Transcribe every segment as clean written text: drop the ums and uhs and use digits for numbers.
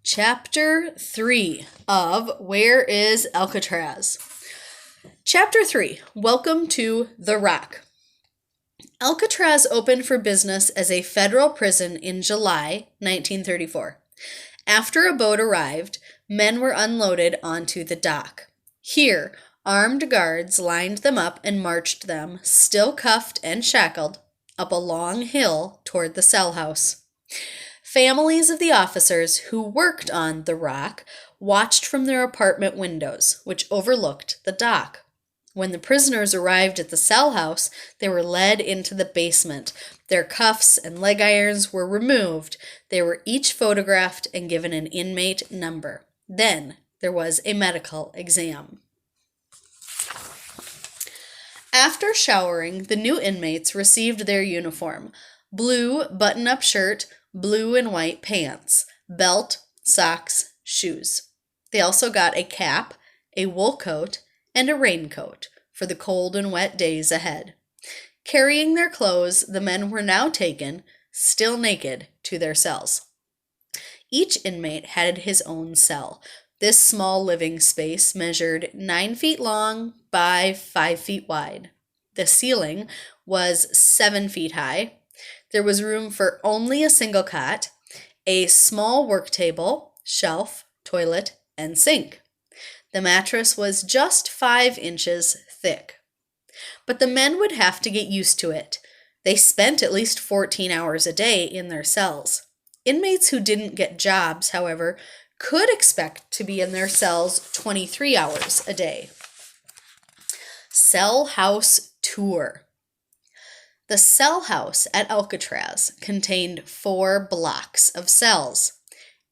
Chapter 3 of Where is Alcatraz? Chapter 3, Welcome to the Rock. Alcatraz opened for business as a federal prison in July 1934. After a boat arrived, men were unloaded onto the dock. Here, armed guards lined them up and marched them, still cuffed and shackled, up a long hill toward the cell house. Families of the officers who worked on the Rock watched from their apartment windows, which overlooked the dock. When the prisoners arrived at the cell house, they were led into the basement. Their cuffs and leg irons were removed. They were each photographed and given an inmate number. Then there was a medical exam. After showering, the new inmates received their uniform: blue button-up shirt, blue and white pants, belt, socks, shoes. They also got a cap, a wool coat, and a raincoat for the cold and wet days ahead. Carrying their clothes, the men were now taken, still naked, to their cells. Each inmate had his own cell. This small living space measured 9 feet long by 5 feet wide. The ceiling was 7 feet high. There was room for only a single cot, a small work table, shelf, toilet, and sink. The mattress was just 5 inches thick. But the men would have to get used to it. They spent at least 14 hours a day in their cells. Inmates who didn't get jobs, however, could expect to be in their cells 23 hours a day. Cell House Tour. The cell house at Alcatraz contained 4 blocks of cells.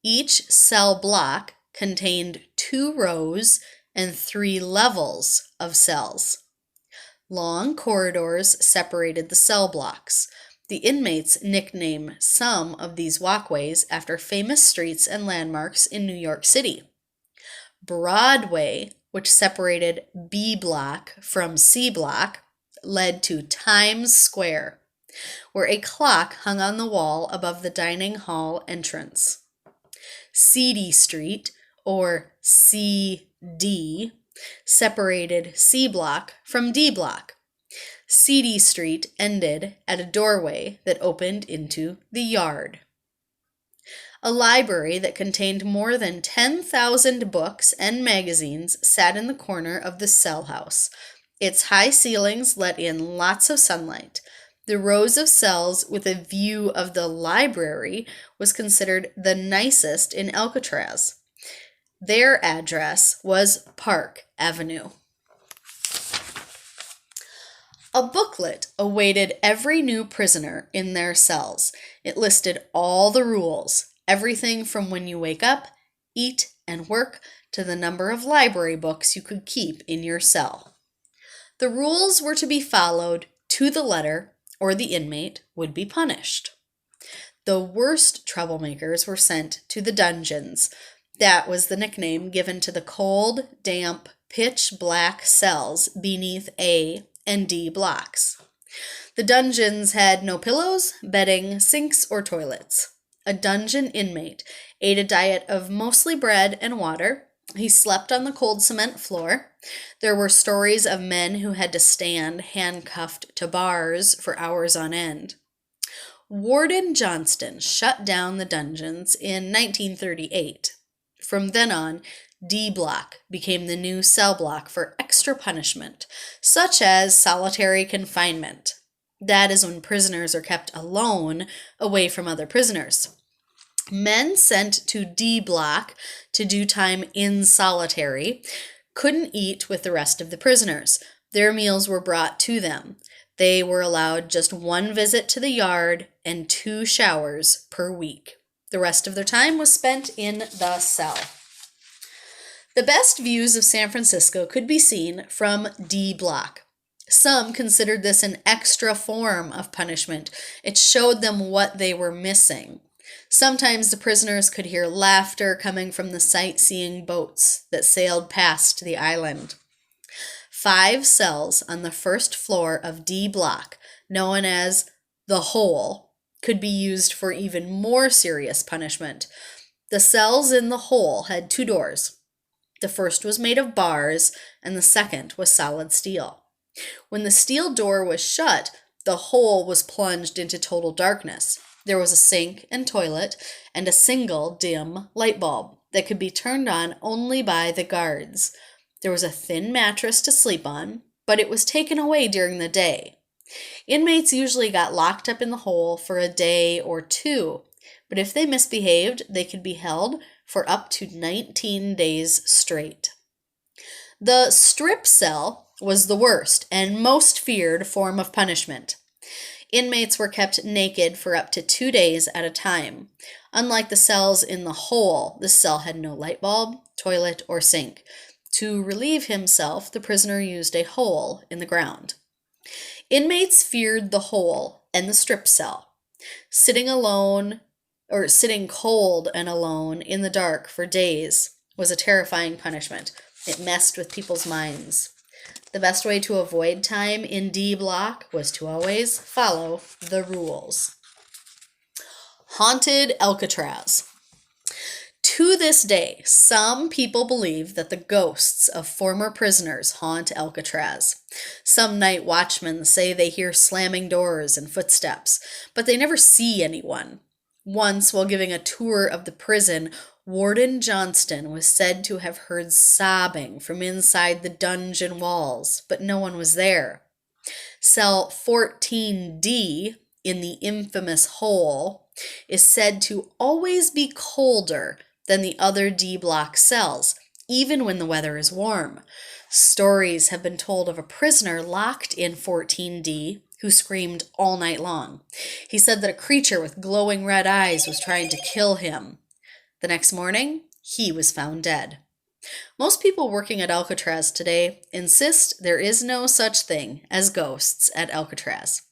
Each cell block contained 2 rows and 3 levels of cells. Long corridors separated the cell blocks. The inmates nicknamed some of these walkways after famous streets and landmarks in New York City. Broadway, which separated B block from C block, led to Times Square, where a clock hung on the wall above the dining hall entrance. CD Street, or CD, separated C block from D block. CD Street ended at a doorway that opened into the yard. A library that contained more than 10,000 books and magazines sat in the corner of the cell house. Its high ceilings let in lots of sunlight. The rows of cells with a view of the library was considered the nicest in Alcatraz. Their address was Park Avenue. A booklet awaited every new prisoner in their cells. It listed all the rules, everything from when you wake up, eat, and work to the number of library books you could keep in your cell. The rules were to be followed to the letter, or the inmate would be punished. The worst troublemakers were sent to the dungeons. That was the nickname given to the cold, damp, pitch-black cells beneath A and D blocks. The dungeons had no pillows, bedding, sinks, or toilets. A dungeon inmate ate a diet of mostly bread and water. He slept on the cold cement floor. There were stories of men who had to stand handcuffed to bars for hours on end. Warden Johnston shut down the dungeons in 1938. From then on, D block became the new cell block for extra punishment, such as solitary confinement. That is when prisoners are kept alone, away from other prisoners. Men sent to D block to do time in solitary couldn't eat with the rest of the prisoners. Their meals were brought to them. They were allowed just 1 visit to the yard and 2 showers per week. The rest of their time was spent in the cell. The best views of San Francisco could be seen from D block. Some considered this an extra form of punishment. It showed them what they were missing. Sometimes the prisoners could hear laughter coming from the sightseeing boats that sailed past the island. 5 cells on the first floor of D block, known as the hole, could be used for even more serious punishment. The cells in the hole had two doors. The first was made of bars, and the second was solid steel. When the steel door was shut, the hole was plunged into total darkness. There was a sink and toilet, and a single dim light bulb that could be turned on only by the guards. There was a thin mattress to sleep on, but it was taken away during the day. Inmates usually got locked up in the hole for a day or two, but if they misbehaved, they could be held for up to 19 days straight. The strip cell was the worst and most feared form of punishment. Inmates were kept naked for up to 2 days at a time. Unlike the cells in the hole, this cell had no light bulb, toilet, or sink. To relieve himself, the prisoner used a hole in the ground. Inmates feared the hole and the strip cell. Sitting cold and alone in the dark for days was a terrifying punishment. It messed with people's minds. The best way to avoid time in D block was to always follow the rules. Haunted Alcatraz. To this day, some people believe that the ghosts of former prisoners haunt Alcatraz. Some night watchmen say they hear slamming doors and footsteps, but they never see anyone. Once, while giving a tour of the prison, Warden Johnston was said to have heard sobbing from inside the dungeon walls, but no one was there. Cell 14D in the infamous hole is said to always be colder than the other D block cells, even when the weather is warm. Stories have been told of a prisoner locked in 14D who screamed all night long. He said that a creature with glowing red eyes was trying to kill him. The next morning, he was found dead. Most people working at Alcatraz today insist there is no such thing as ghosts at Alcatraz.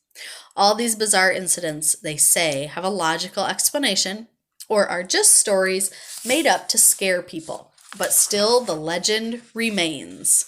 All these bizarre incidents, they say, have a logical explanation or are just stories made up to scare people. But still, the legend remains.